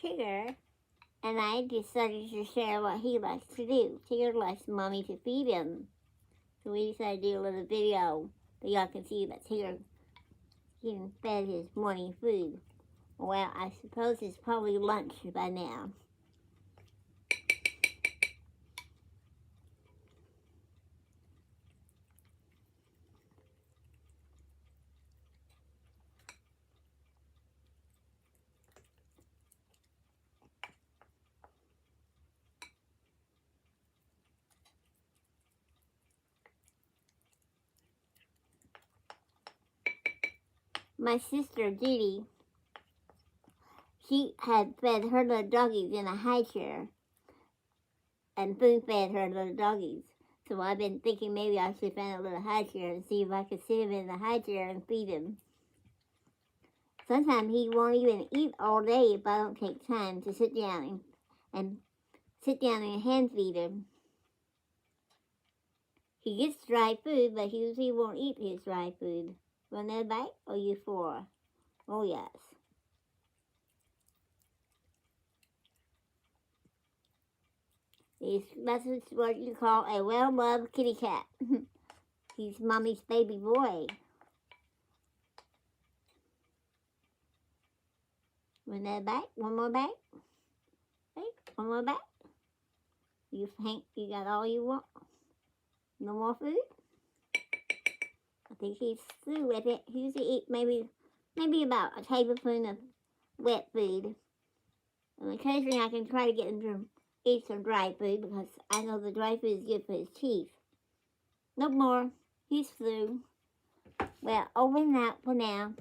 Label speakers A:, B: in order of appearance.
A: Tigger and I decided to share what he likes to do. Tigger likes Mommy to feed him. So we decided to do a little video so y'all can see that Tigger getting fed his morning food. Well, I suppose it's probably lunch by now. My sister Judy, she had fed her little doggies in a high chair and spoon fed her little doggies. So I've been thinking maybe I should find a little high chair and see if I could sit him in the high chair and feed him. Sometimes he won't even eat all day if I don't take time to sit down and hand feed him. He gets dry food, but he usually won't eat his dry food. Want another bite? Or you four? Oh, yes. That's what you call a well-loved kitty cat. He's Mommy's baby boy. Want another bite? One more bite? Hey, one more bite? You think you got all you want? No more food? I think he's through with it. He usually eats maybe about a tablespoon of wet food. And occasionally I can try to get him to eat some dry food because I know the dry food is good for his teeth. No more. He's through. Well, over and out for now.